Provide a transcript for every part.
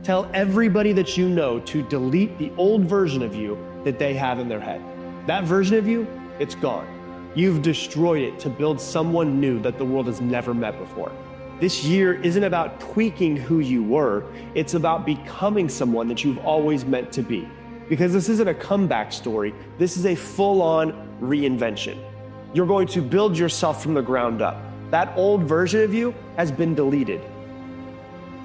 Tell everybody that you know to delete the old version of you that they have in their head. That version of you, it's gone. You've destroyed it to build someone new that the world has never met before. This year isn't about tweaking who you were, it's about becoming someone that you've always meant to be. Because this isn't a comeback story, this is a full-on reinvention. You're going to build yourself from the ground up. That old version of you has been deleted.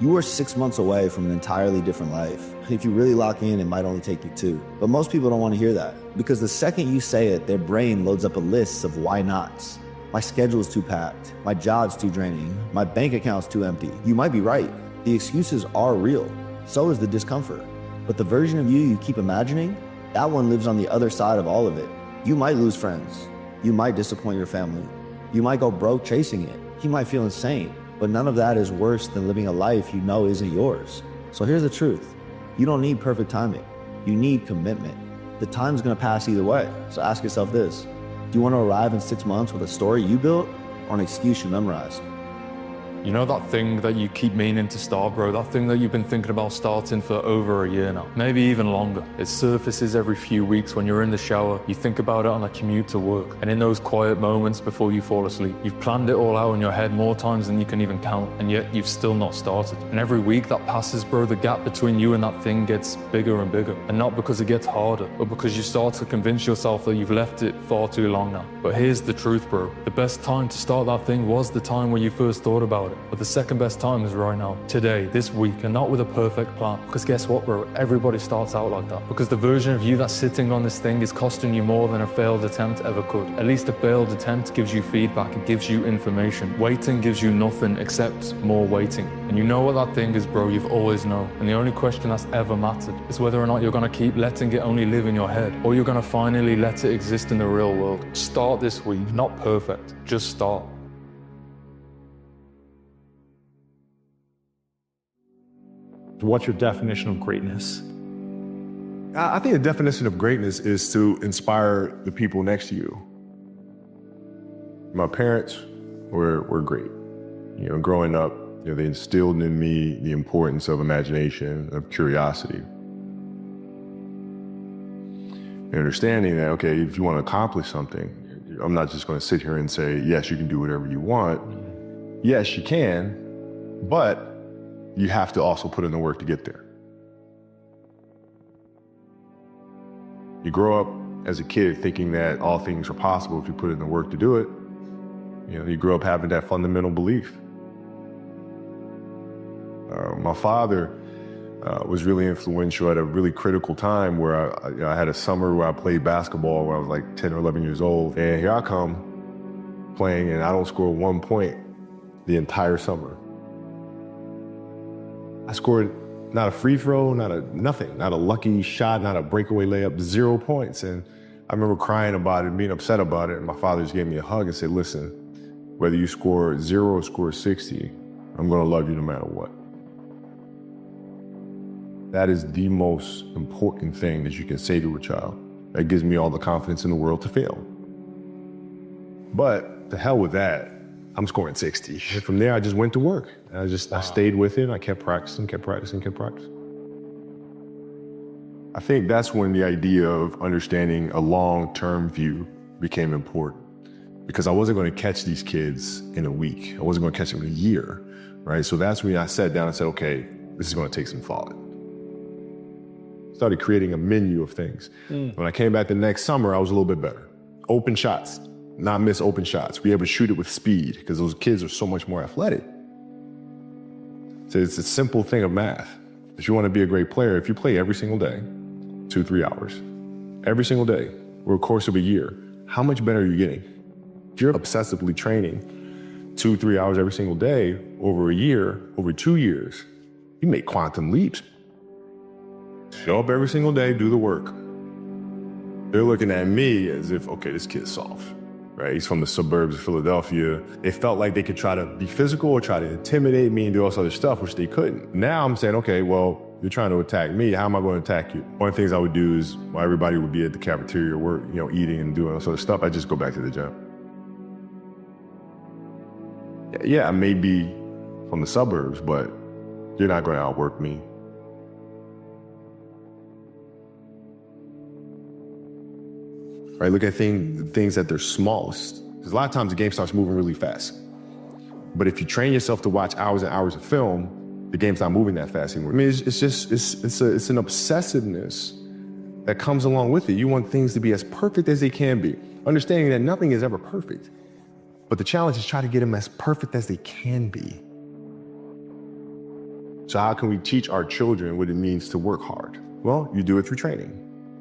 You are 6 months away from an entirely different life. If you really lock in, it might only take you 2. But most people don't want to hear that, because the second you say it, their brain loads up a list of why nots. My schedule is too packed. My job's too draining. My bank account's too empty. You might be right. The excuses are real. So is the discomfort. But the version of you keep imagining, that one lives on the other side of all of it. You might lose friends. You might disappoint your family. You might go broke chasing it. You might feel insane. But none of that is worse than living a life you know isn't yours. So here's the truth. You don't need perfect timing. You need commitment. The time's gonna pass either way. So ask yourself this. Do you want to arrive in 6 months with a story you built or an excuse you memorized? You know that thing that you keep meaning to start, bro? That thing that you've been thinking about starting for over a year now, maybe even longer. It surfaces every few weeks when you're in the shower, you think about it on a commute to work, and in those quiet moments before you fall asleep. You've planned it all out in your head more times than you can even count, and yet you've still not started. And every week that passes, bro, the gap between you and that thing gets bigger and bigger. And not because it gets harder, but because you start to convince yourself that you've left it far too long now. But here's the truth, bro. The best time to start that thing was the time where you first thought about it. But the second best time is right now, today, this week, and not with a perfect plan. Because guess what, bro? Everybody starts out like that. Because the version of you that's sitting on this thing is costing you more than a failed attempt ever could. At least a failed attempt gives you feedback, it gives you information. Waiting gives you nothing except more waiting. And you know what that thing is, bro, you've always known. And the only question that's ever mattered is whether or not you're gonna keep letting it only live in your head, or you're gonna finally let it exist in the real world. Start this week, not perfect, just start. What's your definition of greatness? I think the definition of greatness is to inspire the people next to you. My parents were great. You know, growing up, they instilled in me the importance of imagination, of curiosity. And understanding that, okay, if you want to accomplish something, I'm not just going to sit here and say, yes, you can do whatever you want. Yes, you can, but you have to also put in the work to get there. You grow up as a kid thinking that all things are possible if you put in the work to do it. You grow up having that fundamental belief. My father was really influential at a really critical time where I had a summer where I played basketball when I was like 10 or 11 years old. And here I come playing and I don't score 1 point the entire summer. I scored not a free throw, nothing, not a lucky shot, not a breakaway layup, 0 points. And I remember crying about it and being upset about it. And my father just gave me a hug and said, listen, whether you score 0 or score 60, I'm gonna love you no matter what. That is the most important thing that you can say to a child. That gives me all the confidence in the world to fail. But to hell with that, I'm scoring 60. And from there, I just went to work. I stayed with it. I kept practicing. I think that's when the idea of understanding a long-term view became important, because I wasn't going to catch these kids in a week. I wasn't going to catch them in a year, right? So that's when I sat down and said, okay, this is going to take some thought. Started creating a menu of things. When I came back the next summer, I was a little bit better. Open shots. Not miss open shots, be able to shoot it with speed, because those kids are so much more athletic. So it's a simple thing of math. If you want to be a great player, if you play every single day, 2-3 hours, every single day, over the course of a year, how much better are you getting? If you're obsessively training 2-3 hours every single day, over a year, over 2 years, you make quantum leaps. Show up every single day, do the work. They're looking at me as if, okay, this kid's soft. Right? He's from the suburbs of Philadelphia. It felt like they could try to be physical or try to intimidate me and do all this other stuff, which they couldn't. Now I'm saying, okay, well, you're trying to attack me. How am I going to attack you? One of the things I would do is, while everybody would be at the cafeteria work, eating and doing all this other stuff, I just go back to the gym. Yeah, I may be from the suburbs, but you're not going to outwork me. right? Look at things at their smallest. Because a lot of times the game starts moving really fast. But if you train yourself to watch hours and hours of film, the game's not moving that fast anymore. I mean, it's an obsessiveness that comes along with it. You want things to be as perfect as they can be, understanding that nothing is ever perfect. But the challenge is try to get them as perfect as they can be. So how can we teach our children what it means to work hard? Well, you do it through training,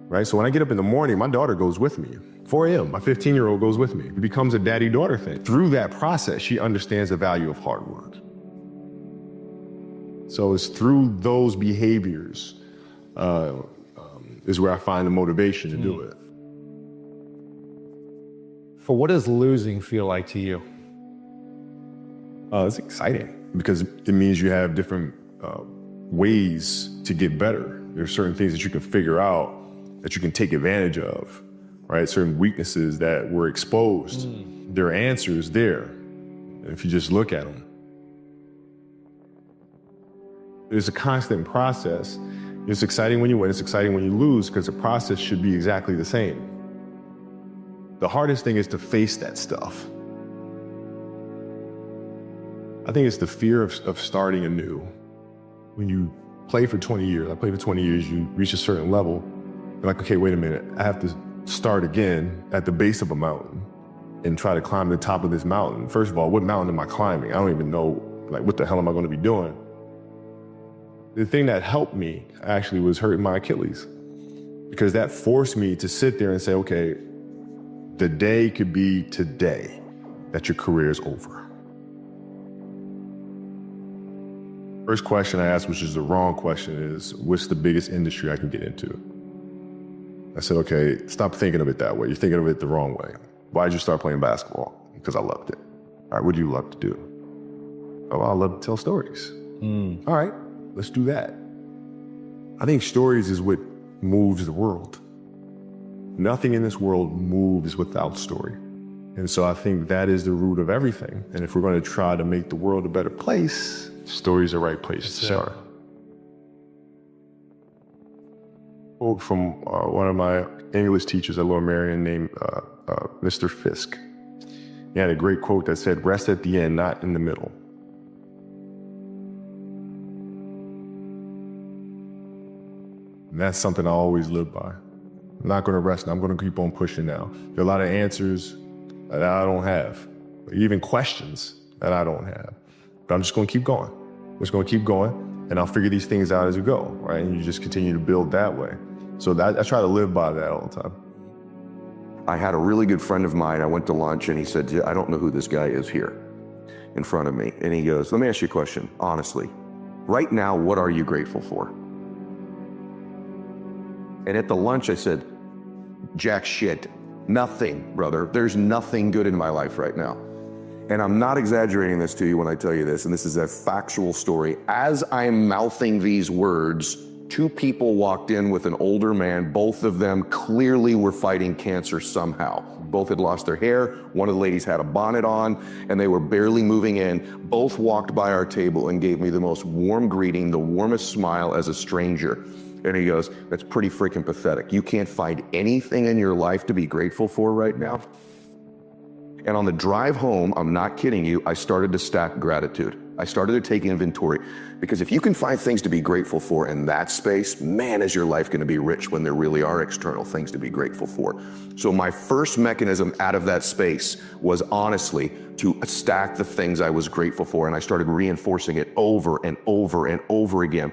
right? So when I get up in the morning, my daughter goes with me. 4 a.m., my 15-year-old goes with me. It becomes a daddy-daughter thing. Through that process, she understands the value of hard work. So it's through those behaviors is where I find the motivation to do it. For what does losing feel like to you? It's exciting because it means you have different ways to get better. There are certain things that you can figure out that you can take advantage of, right? Certain weaknesses that were exposed. There are answers there if you just look at them. It's a constant process. It's exciting when you win, it's exciting when you lose, because the process should be exactly the same. The hardest thing is to face that stuff. I think it's the fear of starting anew. When you play for 20 years, I played for 20 years, you reach a certain level, you're like, okay, wait a minute, I have to start again at the base of a mountain and try to climb the top of this mountain. First of all, what mountain am I climbing? I don't even know, like, what the hell am I going to be doing? The thing that helped me actually was hurting my Achilles, because that forced me to sit there and say, okay, the day could be today that your career is over. First question I asked, which is the wrong question, is what's the biggest industry I can get into? I said, okay, stop thinking of it that way. You're thinking of it the wrong way. Why did you start playing basketball? Because I loved it. All right, what do you love to do? Oh, I love to tell stories. All right, let's do that. I think stories is what moves the world. Nothing in this world moves without story. And so I think that is the root of everything. And if we're going to try to make the world a better place, story is the right place to start. Quote from one of my English teachers at Lower Merion named Mr. Fisk. He had a great quote that said, rest at the end, not in the middle. And that's something I always live by. I'm not going to rest. I'm going to keep on pushing now. There are a lot of answers that I don't have, even questions that I don't have. But I'm just going to keep going. I'm just going to keep going, and I'll figure these things out as we go, right? And you just continue to build that way. So I try to live by that all the time. I had a really good friend of mine. I went to lunch, and he said, I don't know who this guy is here in front of me. And he goes, let me ask you a question, honestly. Right now, what are you grateful for? And at the lunch, I said, jack shit, nothing, brother. There's nothing good in my life right now. And I'm not exaggerating this to you when I tell you this, and this is a factual story. As I'm mouthing these words, two people walked in with an older man. Both of them clearly were fighting cancer somehow. Both had lost their hair. One of the ladies had a bonnet on, and they were barely moving in. Both walked by our table and gave me the most warm greeting, the warmest smile as a stranger. And he goes, that's pretty freaking pathetic. You can't find anything in your life to be grateful for right now? And on the drive home, I'm not kidding you, I started to stack gratitude. I started to take inventory, because if you can find things to be grateful for in that space, man, is your life going to be rich when there really are external things to be grateful for. So my first mechanism out of that space was honestly to stack the things I was grateful for, and I started reinforcing it over and over and over again.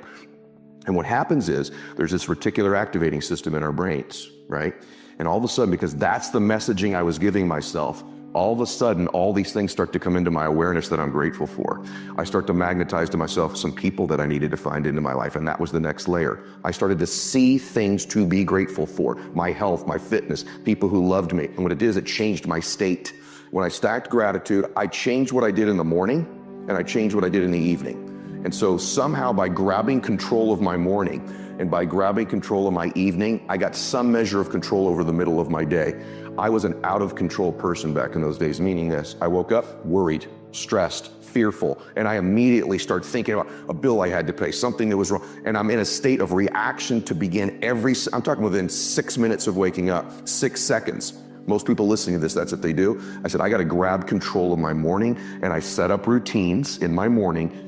And what happens is there's this reticular activating system in our brains, right? And all of a sudden, because that's the messaging I was giving myself, all of a sudden, all these things start to come into my awareness that I'm grateful for. I start to magnetize to myself some people that I needed to find into my life, and that was the next layer. I started to see things to be grateful for. My health, my fitness, people who loved me. And what it did is it changed my state. When I stacked gratitude, I changed what I did in the morning, and I changed what I did in the evening. And so somehow by grabbing control of my morning and by grabbing control of my evening, I got some measure of control over the middle of my day. I was an out of control person back in those days, meaning this: I woke up worried, stressed, fearful, and I immediately start thinking about a bill I had to pay, something that was wrong, and I'm in a state of reaction to begin I'm talking within 6 minutes of waking up, 6 seconds. Most people listening to this, that's what they do. I said, I gotta grab control of my morning, and I set up routines in my morning.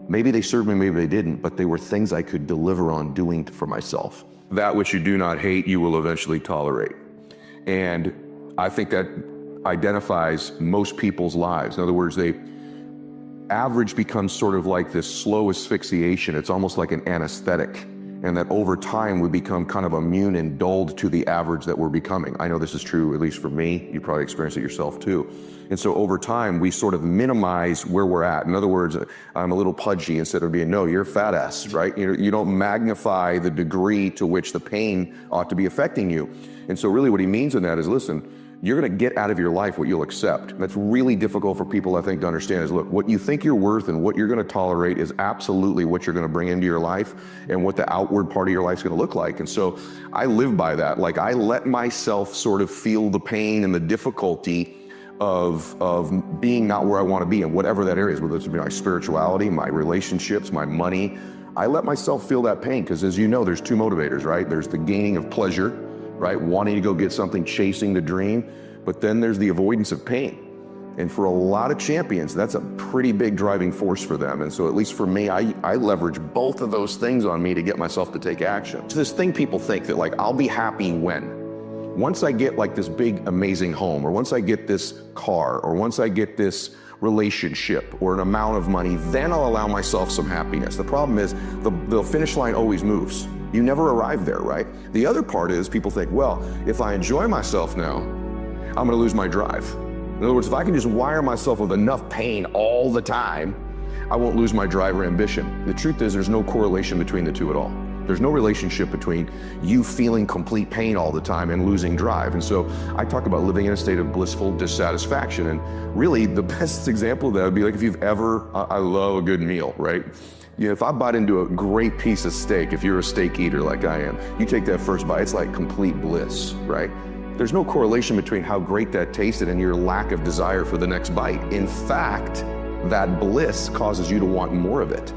Maybe they served me, maybe they didn't, but they were things I could deliver on doing for myself. That which you do not hate, you will eventually tolerate. And I think that identifies most people's lives. In other words, average becomes sort of like this slow asphyxiation. It's almost like an anesthetic. And that over time we become kind of immune and dulled to the average that we're becoming. I know this is true, at least for me. You probably experience it yourself too. And so over time, we sort of minimize where we're at. In other words, I'm a little pudgy instead of being, no, you're a fat ass, right? You don't magnify the degree to which the pain ought to be affecting you. And so really what he means in that is, listen, you're gonna get out of your life what you'll accept. That's really difficult for people, I think, to understand is, look, what you think you're worth and what you're gonna tolerate is absolutely what you're gonna bring into your life and what the outward part of your life's gonna look like. And so I live by that. Like, I let myself sort of feel the pain and the difficulty of being not where I wanna be in whatever that area is, whether it's my spirituality, my relationships, my money. I let myself feel that pain because, as you know, there's two motivators, right? There's the gaining of pleasure, right? Wanting to go get something, chasing the dream, but then there's the avoidance of pain. And for a lot of champions, that's a pretty big driving force for them. And so at least for me, I leverage both of those things on me to get myself to take action. It's this thing people think that, like, I'll be happy when? Once I get like this big, amazing home, or once I get this car, or once I get this relationship or an amount of money, then I'll allow myself some happiness. The problem is the finish line always moves. You never arrive there, right? The other part is people think, well, if I enjoy myself now, I'm gonna lose my drive. In other words, if I can just wire myself with enough pain all the time, I won't lose my drive or ambition. The truth is, there's no correlation between the two at all. There's no relationship between you feeling complete pain all the time and losing drive. And so I talk about living in a state of blissful dissatisfaction. And really the best example of that would be like if you've ever, I love a good meal, right? You know, if I bite into a great piece of steak, if you're a steak eater like I am, you take that first bite, it's like complete bliss, right? There's no correlation between how great that tasted and your lack of desire for the next bite. In fact, that bliss causes you to want more of it.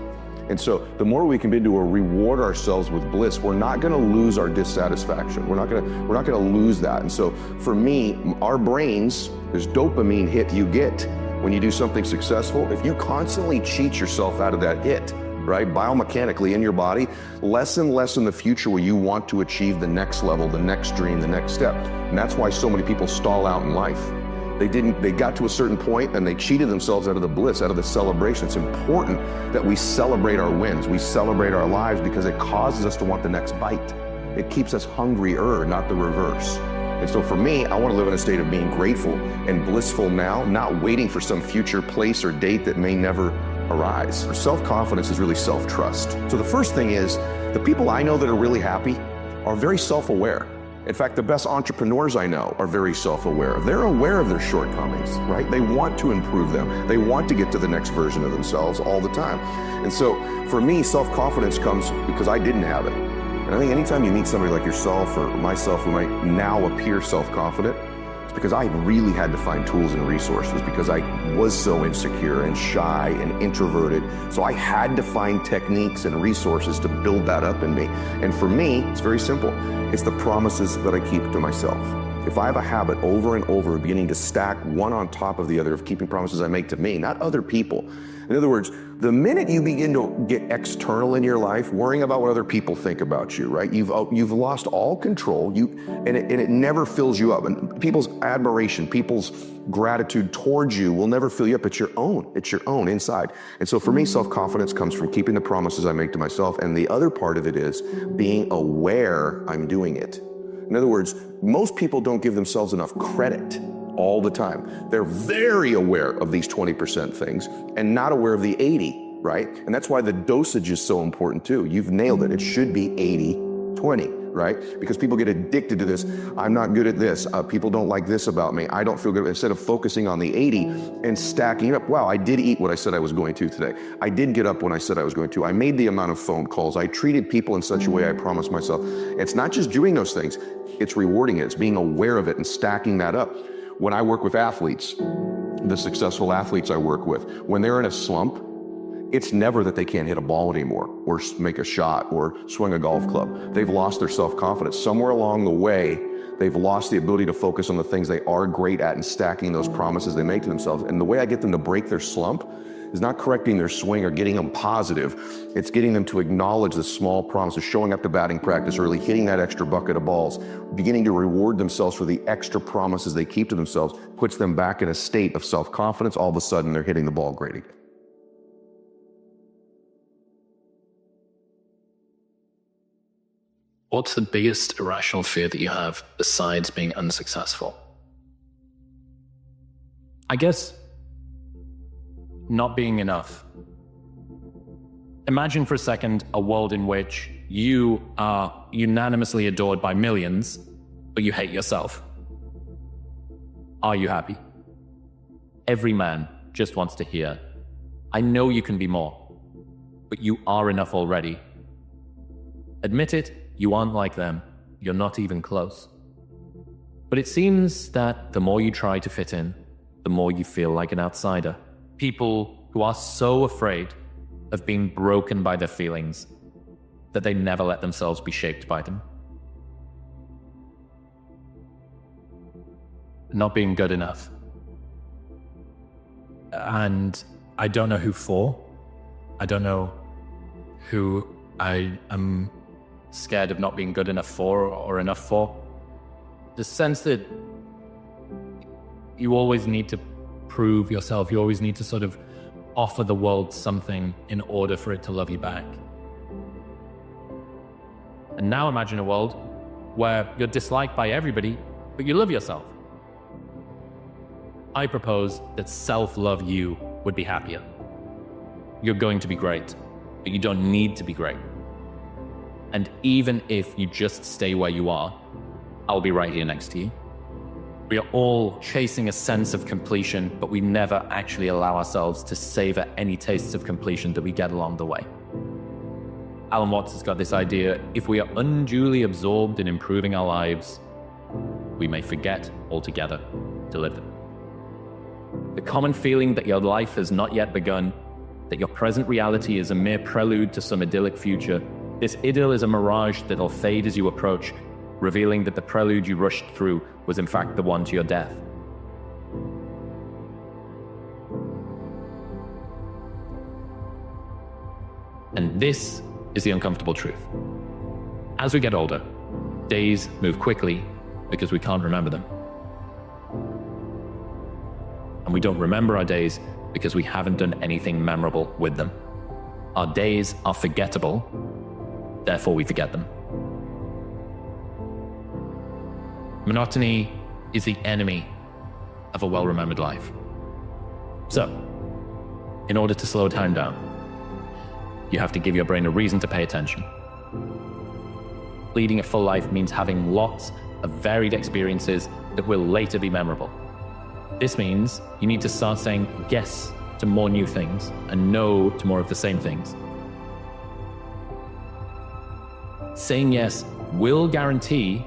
And so the more we can begin to reward ourselves with bliss, we're not gonna lose our dissatisfaction. We're not gonna lose that. And so for me, our brains, there's dopamine hit you get when you do something successful. If you constantly cheat yourself out of that hit, right, biomechanically in your body, less and less in the future will you want to achieve the next level, the next dream, the next step. And that's why so many people stall out in life. They got to a certain point and they cheated themselves out of the bliss, out of the celebration. It's important that we celebrate our wins. We celebrate our lives because it causes us to want the next bite. It keeps us hungrier, not the reverse. And so for me, I want to live in a state of being grateful and blissful now, not waiting for some future place or date that may never arise. Self-confidence is really self-trust. So the first thing is, the people I know that are really happy are very self-aware. In fact, the best entrepreneurs I know are very self-aware. They're aware of their shortcomings, right? They want to improve them. They want to get to the next version of themselves all the time. And so for me, self-confidence comes because I didn't have it. And I think anytime you meet somebody like yourself or myself who might now appear self-confident, it's because I really had to find tools and resources because I was so insecure and shy and introverted. So I had to find techniques and resources to build that up in me. And for me, it's very simple. It's the promises that I keep to myself. If I have a habit over and over beginning to stack one on top of the other of keeping promises I make to me, not other people. In other words, the minute you begin to get external in your life, worrying about what other people think about you, right? You've lost all control. And it never fills you up. And people's admiration, people's gratitude towards you will never fill you up. It's your own. It's your own inside. And so for me, self-confidence comes from keeping the promises I make to myself. And the other part of it is being aware I'm doing it. In other words, most people don't give themselves enough credit all the time. They're very aware of these 20% things and not aware of the 80, right? And that's why the dosage is so important too. You've nailed it. It should be 80-20. right? Because people get addicted to this. I'm not good at this. People don't like this about me. I don't feel good. Instead of focusing on the 80 and stacking up, wow, I did eat what I said I was going to today. I did get up when I said I was going to. I made the amount of phone calls. I treated people in such a way I promised myself. It's not just doing those things, it's rewarding it. It's being aware of it and stacking that up. When I work with athletes, the successful athletes I work with, when they're in a slump, it's never that they can't hit a ball anymore or make a shot or swing a golf club. They've lost their self-confidence. Somewhere along the way, they've lost the ability to focus on the things they are great at and stacking those promises they make to themselves. And the way I get them to break their slump is not correcting their swing or getting them positive. It's getting them to acknowledge the small promises, showing up to batting practice early, hitting that extra bucket of balls, beginning to reward themselves for the extra promises they keep to themselves, puts them back in a state of self-confidence. All of a sudden, they're hitting the ball great again. What's the biggest irrational fear that you have besides being unsuccessful? I guess not being enough. Imagine for a second a world in which you are unanimously adored by millions, but you hate yourself. Are you happy? Every man just wants to hear, I know you can be more, but you are enough already. Admit it, you aren't like them. You're not even close. But it seems that the more you try to fit in, the more you feel like an outsider. People who are so afraid of being broken by their feelings that they never let themselves be shaped by them. Not being good enough. And I don't know who for. I don't know who I am scared of not being good enough for or enough for. The sense that you always need to prove yourself, you always need to sort of offer the world something in order for it to love you back. And now imagine a world where you're disliked by everybody, but you love yourself. I propose that self-love you would be happier. You're going to be great, but you don't need to be great. And even if you just stay where you are, I'll be right here next to you. We are all chasing a sense of completion, but we never actually allow ourselves to savor any tastes of completion that we get along the way. Alan Watts has got this idea, if we are unduly absorbed in improving our lives, we may forget altogether to live them. The common feeling that your life has not yet begun, that your present reality is a mere prelude to some idyllic future, this idyll is a mirage that'll fade as you approach, revealing that the prelude you rushed through was in fact the one to your death. And this is the uncomfortable truth. As we get older, days move quickly because we can't remember them. And we don't remember our days because we haven't done anything memorable with them. Our days are forgettable, therefore we forget them. Monotony is the enemy of a well-remembered life. So, in order to slow time down, you have to give your brain a reason to pay attention. Leading a full life means having lots of varied experiences that will later be memorable. This means you need to start saying yes to more new things and no to more of the same things. Saying yes will guarantee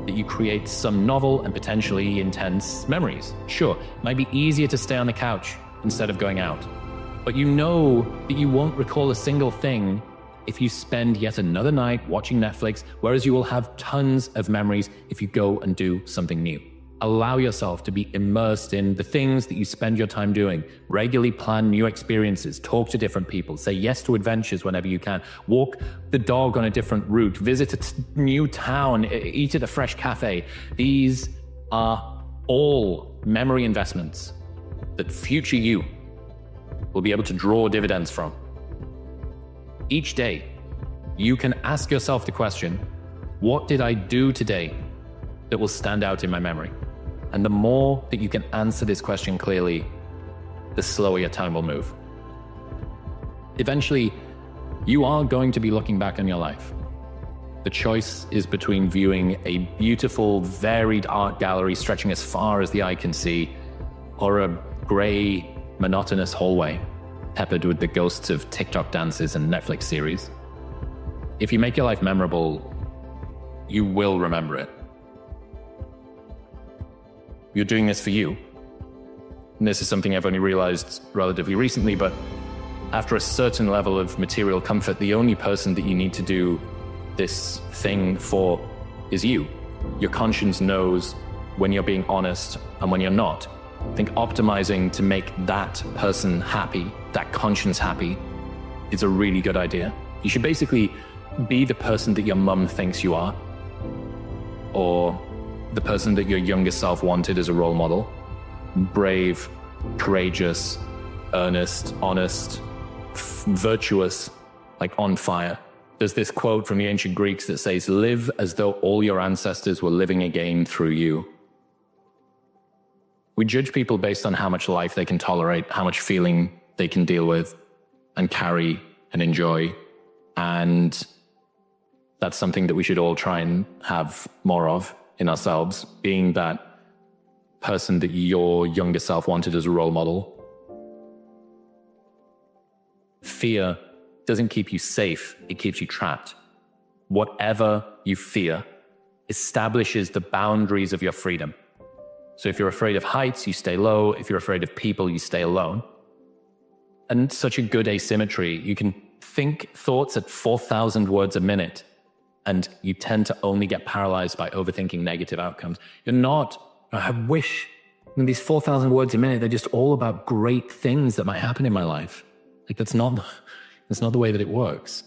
that you create some novel and potentially intense memories. Sure, it might be easier to stay on the couch instead of going out, but you know that you won't recall a single thing if you spend yet another night watching Netflix, whereas you will have tons of memories if you go and do something new. Allow yourself to be immersed in the things that you spend your time doing. Regularly plan new experiences, talk to different people, say yes to adventures whenever you can, walk the dog on a different route, visit a new town, eat at a fresh cafe. These are all memory investments that future you will be able to draw dividends from. Each day, you can ask yourself the question, what did I do today that will stand out in my memory? And the more that you can answer this question clearly, the slower your time will move. Eventually, you are going to be looking back on your life. The choice is between viewing a beautiful, varied art gallery stretching as far as the eye can see, or a grey, monotonous hallway peppered with the ghosts of TikTok dances and Netflix series. If you make your life memorable, you will remember it. You're doing this for you. And this is something I've only realized relatively recently, but after a certain level of material comfort, the only person that you need to do this thing for is you. Your conscience knows when you're being honest and when you're not. I think optimizing to make that person happy, that conscience happy, is a really good idea. You should basically be the person that your mum thinks you are, or the person that your younger self wanted as a role model. Brave, courageous, earnest, honest, virtuous, like on fire. There's this quote from the ancient Greeks that says, "Live as though all your ancestors were living again through you." We judge people based on how much life they can tolerate, how much feeling they can deal with and carry and enjoy. And that's something that we should all try and have more of in ourselves, being that person that your younger self wanted as a role model. Fear doesn't keep you safe, it keeps you trapped. Whatever you fear establishes the boundaries of your freedom. So if you're afraid of heights, you stay low. If you're afraid of people, you stay alone. And such a good asymmetry. You can think thoughts at 4,000 words a minute, and you tend to only get paralyzed by overthinking negative outcomes. You're not, I wish, these 4,000 words a minute, they're just all about great things that might happen in my life. Like that's not the way that it works.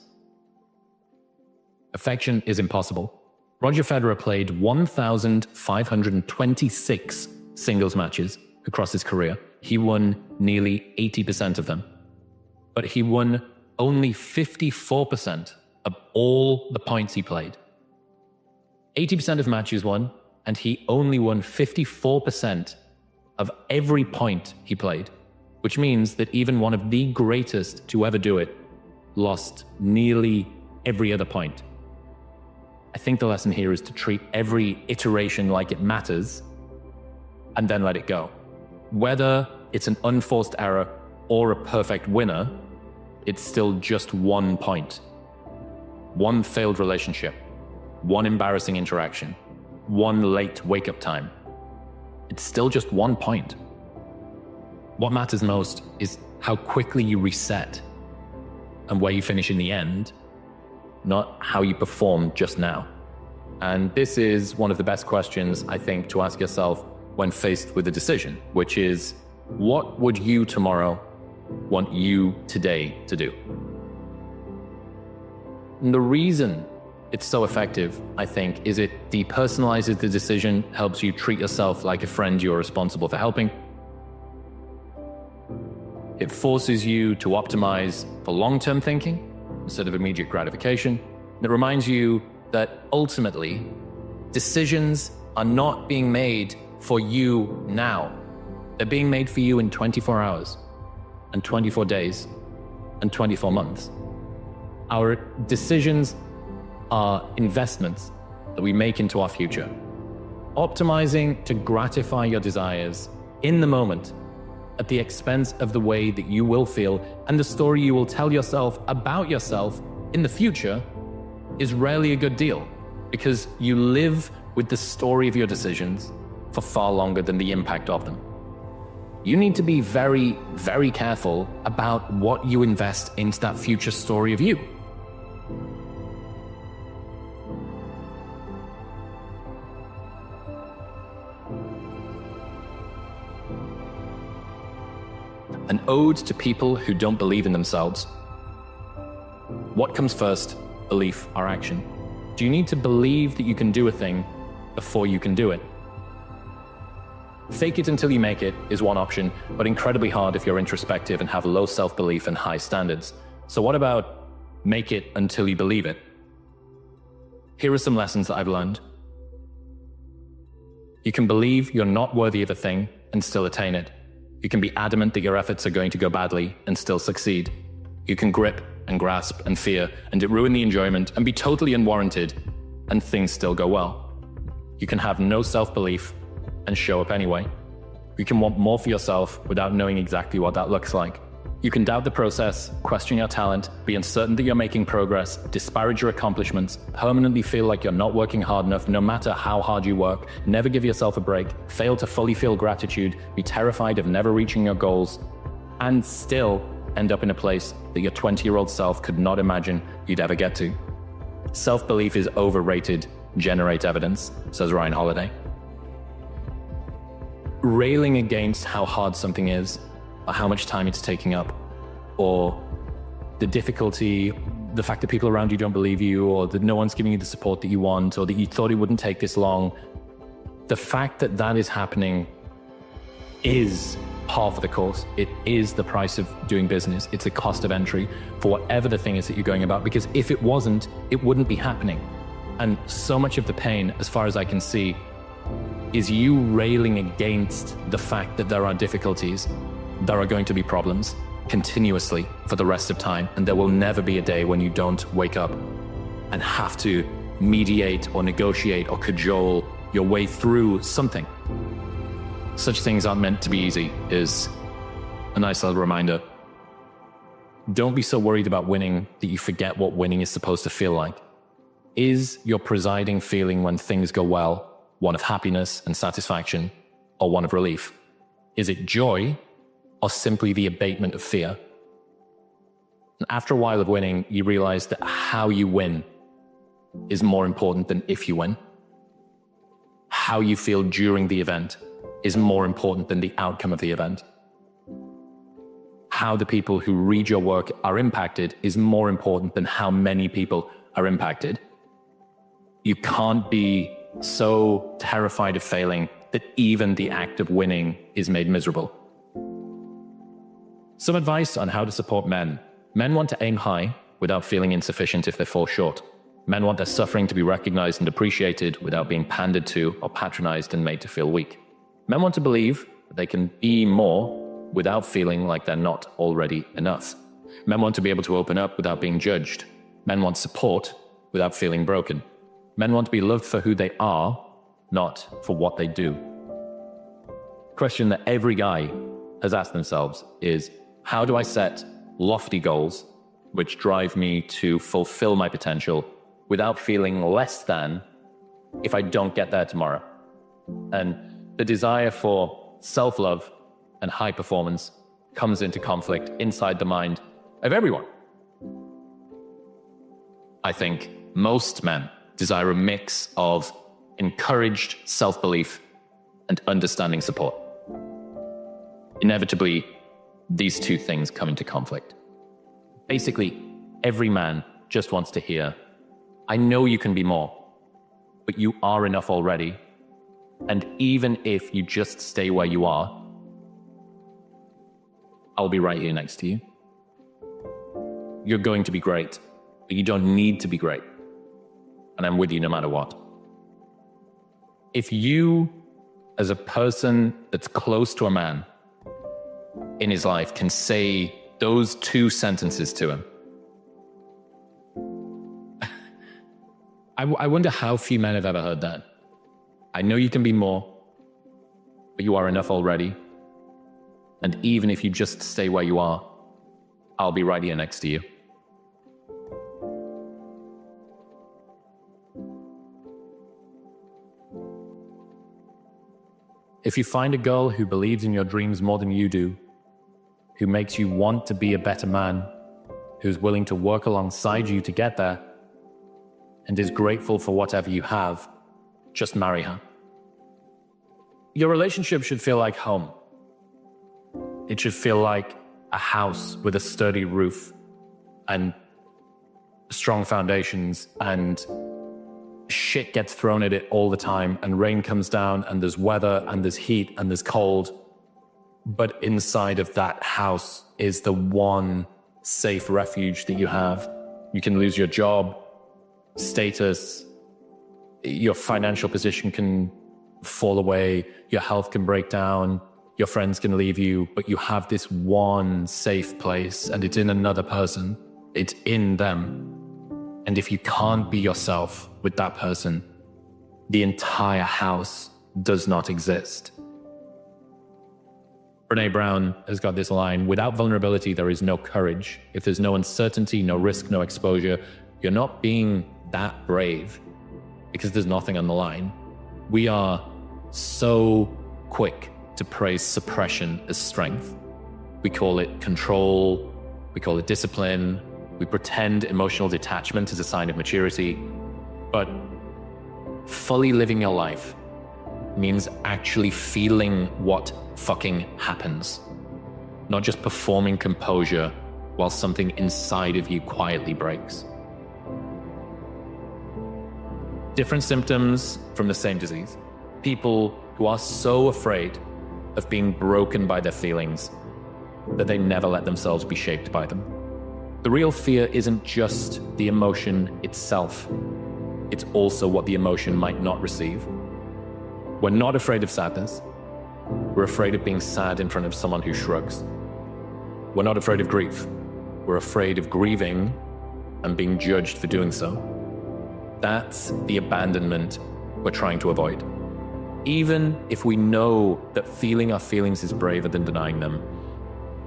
Perfection is impossible. Roger Federer played 1,526 singles matches across his career. He won nearly 80% of them. But he won only 54% of all the points he played. 80% of matches won, and he only won 54% of every point he played, which means that even one of the greatest to ever do it lost nearly every other point. I think the lesson here is to treat every iteration like it matters and then let it go. Whether it's an unforced error or a perfect winner, it's still just 1 point. One failed relationship, one embarrassing interaction, one late wake-up time. It's still just 1 point. What matters most is how quickly you reset and where you finish in the end, not how you perform just now. And this is one of the best questions, I think, to ask yourself when faced with a decision, which is, what would you tomorrow want you today to do? And the reason it's so effective, I think, is it depersonalizes the decision, helps you treat yourself like a friend you're responsible for helping. It forces you to optimize for long-term thinking instead of immediate gratification. It reminds you that ultimately, decisions are not being made for you now. They're being made for you in 24 hours and 24 days and 24 months. Our decisions are investments that we make into our future. Optimizing to gratify your desires in the moment at the expense of the way that you will feel and the story you will tell yourself about yourself in the future is rarely a good deal, because you live with the story of your decisions for far longer than the impact of them. You need to be very, very careful about what you invest into that future story of you. An ode to people who don't believe in themselves. What comes first, belief or action? Do you need to believe that you can do a thing before you can do it? Fake it until you make it is one option, but incredibly hard if you're introspective and have low self-belief and high standards. So what about make it until you believe it? Here are some lessons that I've learned. You can believe you're not worthy of a thing and still attain it. You can be adamant that your efforts are going to go badly and still succeed. You can grip and grasp and fear and it ruin the enjoyment and be totally unwarranted and things still go well. You can have no self-belief and show up anyway. You can want more for yourself without knowing exactly what that looks like. You can doubt the process, question your talent, be uncertain that you're making progress, disparage your accomplishments, permanently feel like you're not working hard enough no matter how hard you work, never give yourself a break, fail to fully feel gratitude, be terrified of never reaching your goals, and still end up in a place that your 20-year-old self could not imagine you'd ever get to. Self-belief is overrated. Generate evidence, says Ryan Holiday. Railing against how hard something is, or how much time it's taking up, or the difficulty, the fact that people around you don't believe you, or that no one's giving you the support that you want, or that you thought it wouldn't take this long. The fact that that is happening is half of the course. It is the price of doing business. It's the cost of entry for whatever the thing is that you're going about, because if it wasn't, it wouldn't be happening. And so much of the pain, as far as I can see, is you railing against the fact that there are difficulties. There are going to be problems continuously for the rest of time, and there will never be a day when you don't wake up and have to mediate or negotiate or cajole your way through something. Such things aren't meant to be easy is a nice little reminder. Don't be so worried about winning that you forget what winning is supposed to feel like. Is your presiding feeling when things go well one of happiness and satisfaction, or one of relief? Is it joy, or simply the abatement of fear? And after a while of winning, you realize that how you win is more important than if you win. How you feel during the event is more important than the outcome of the event. How the people who read your work are impacted is more important than how many people are impacted. You can't be so terrified of failing that even the act of winning is made miserable. Some advice on how to support men. Men want to aim high without feeling insufficient if they fall short. Men want their suffering to be recognized and appreciated without being pandered to or patronized and made to feel weak. Men want to believe that they can be more without feeling like they're not already enough. Men want to be able to open up without being judged. Men want support without feeling broken. Men want to be loved for who they are, not for what they do. The question that every guy has asked themselves is, how do I set lofty goals which drive me to fulfill my potential without feeling less than if I don't get there tomorrow? And the desire for self-love and high performance comes into conflict inside the mind of everyone. I think most men desire a mix of encouraged self-belief and understanding support. Inevitably, these two things come into conflict. Basically, every man just wants to hear, I know you can be more, but you are enough already. And even if you just stay where you are, I'll be right here next to you. You're going to be great, but you don't need to be great. And I'm with you no matter what. If you, as a person that's close to a man in his life, can say those two sentences to him, I wonder how few men have ever heard that. I know you can be more, but you are enough already. And even if you just stay where you are, I'll be right here next to you. If you find a girl who believes in your dreams more than you do, who makes you want to be a better man, who's willing to work alongside you to get there, and is grateful for whatever you have, just marry her. Your relationship should feel like home. It should feel like a house with a sturdy roof and strong foundations, and shit gets thrown at it all the time, and rain comes down, and there's weather, and there's heat, and there's cold. But inside of that house is the one safe refuge that you have. You can lose your job, status, your financial position can fall away, your health can break down, your friends can leave you, but you have this one safe place, and it's in another person. It's in them. And if you can't be yourself with that person, the entire house does not exist. Brené Brown has got this line: without vulnerability, there is no courage. If there's no uncertainty, no risk, no exposure, you're not being that brave because there's nothing on the line. We are so quick to praise suppression as strength. We call it control, we call it discipline, we pretend emotional detachment is a sign of maturity. But fully living your life means actually feeling what fucking happens, not just performing composure while something inside of you quietly breaks. Different symptoms from the same disease. People who are so afraid of being broken by their feelings that they never let themselves be shaped by them. The real fear isn't just the emotion itself. It's also what the emotion might not receive. We're not afraid of sadness. We're afraid of being sad in front of someone who shrugs. We're not afraid of grief. We're afraid of grieving and being judged for doing so. That's the abandonment we're trying to avoid. Even if we know that feeling our feelings is braver than denying them,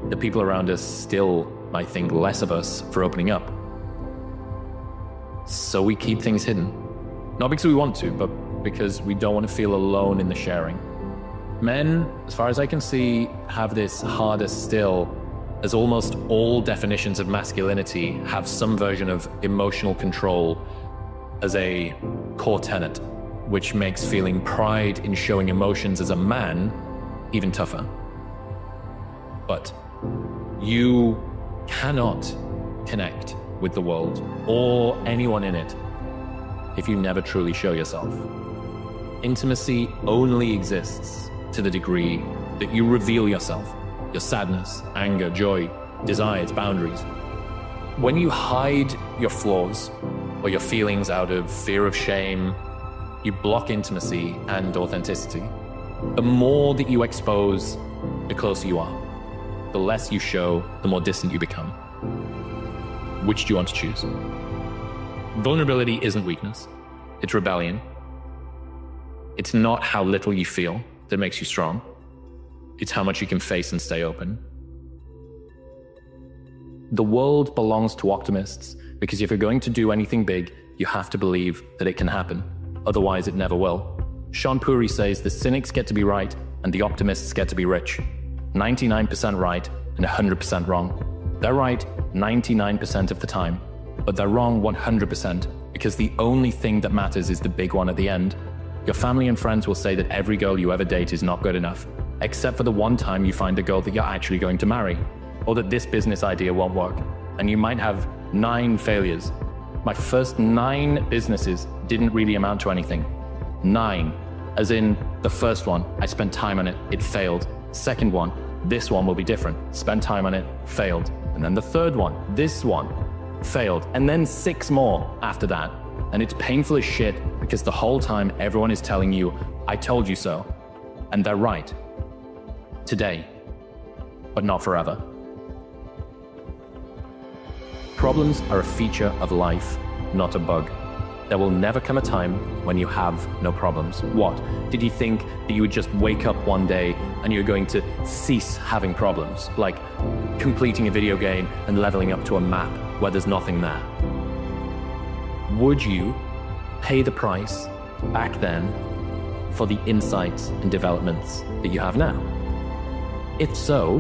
the people around us still might think less of us for opening up. So we keep things hidden. Not because we want to, but because we don't want to feel alone in the sharing. Men, as far as I can see, have this harder still, as almost all definitions of masculinity have some version of emotional control as a core tenet, which makes feeling pride in showing emotions as a man even tougher. But you cannot connect with the world or anyone in it if you never truly show yourself. Intimacy only exists to the degree that you reveal yourself, your sadness, anger, joy, desires, boundaries. When you hide your flaws or your feelings out of fear of shame, you block intimacy and authenticity. The more that you expose, the closer you are. The less you show, the more distant you become. Which do you want to choose? Vulnerability isn't weakness, it's rebellion. It's not how little you feel that makes you strong. It's how much you can face and stay open. The world belongs to optimists because if you're going to do anything big, you have to believe that it can happen. Otherwise, it never will. Sean Puri says the cynics get to be right and the optimists get to be rich. 99% right and 100% wrong. They're right 99% of the time, but they're wrong 100% because the only thing that matters is the big one at the end. Your family and friends will say that every girl you ever date is not good enough, except for the one time you find a girl that you're actually going to marry, or that this business idea won't work, and you might have 9 failures. My first 9 businesses didn't really amount to anything. 9, as in the first one, I spent time on it, it failed. Second one, this one will be different. Spent time on it, failed. And then the third one, this one, failed. And then 6 more after that. And it's painful as shit because the whole time everyone is telling you, I told you so. And they're right. Today, but not forever. Problems are a feature of life, not a bug. There will never come a time when you have no problems. What? Did you think that you would just wake up one day and you're going to cease having problems? Like completing a video game and leveling up to a map where there's nothing there. Would you pay the price back then for the insights and developments that you have now? If so,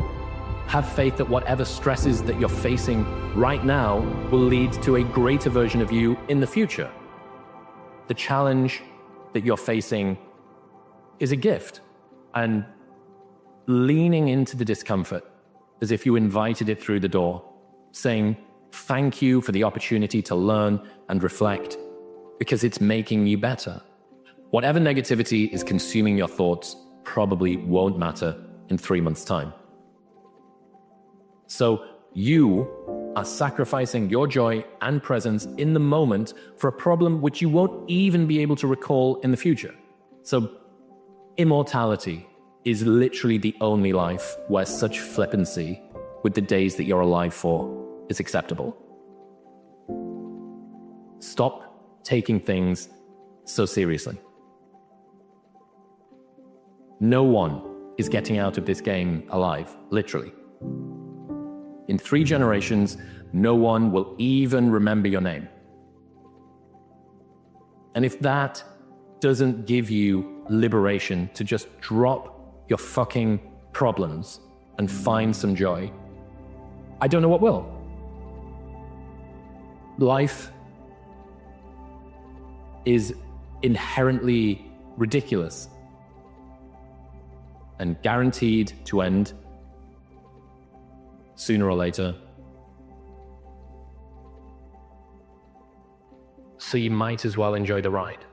have faith that whatever stresses that you're facing right now will lead to a greater version of you in the future. The challenge that you're facing is a gift, and leaning into the discomfort as if you invited it through the door, saying thank you for the opportunity to learn and reflect because it's making you better. Whatever negativity is consuming your thoughts probably won't matter in 3 months' time. So you are sacrificing your joy and presence in the moment for a problem which you won't even be able to recall in the future. So immortality is literally the only life where such flippancy with the days that you're alive for is acceptable. Stop taking things so seriously. No one is getting out of this game alive, literally. In 3 generations, no one will even remember your name. And if that doesn't give you liberation to just drop your fucking problems and find some joy, I don't know what will. Life is inherently ridiculous and guaranteed to end sooner or later. So you might as well enjoy the ride.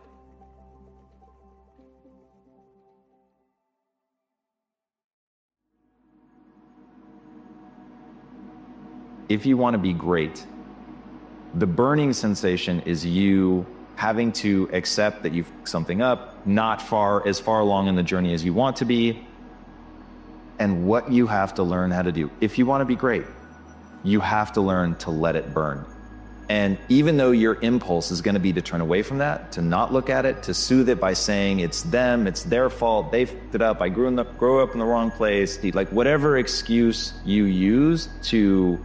If you want to be great, the burning sensation is you having to accept that you've fucked something up, not as far along in the journey as you want to be, and what you have to learn how to do. If you want to be great, you have to learn to let it burn. And even though your impulse is going to be to turn away from that, to not look at it, to soothe it by saying it's them, it's their fault, they fucked it up, I grew up in the wrong place, like whatever excuse you use to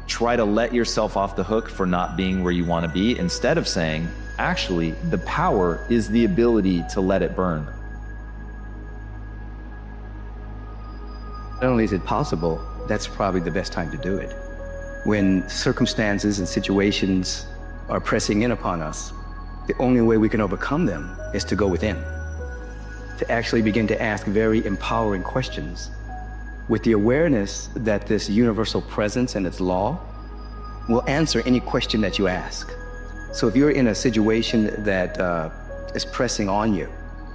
try to let yourself off the hook for not being where you want to be, instead of saying, actually, the power is the ability to let it burn. Not only is it possible, that's probably the best time to do it. When circumstances and situations are pressing in upon us, the only way we can overcome them is to go within, to actually begin to ask very empowering questions with the awareness that this universal presence and its law will answer any question that you ask. So if you're in a situation that is pressing on you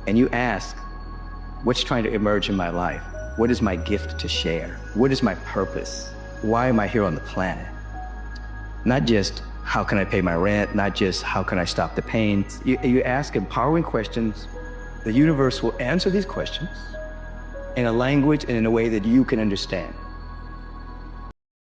and you ask, what's trying to emerge in my life? What is my gift to share? What is my purpose? Why am I here on the planet? Not just how can I pay my rent, not just how can I stop the pain. You ask empowering questions, the universe will answer these questions in a language and in a way that you can understand.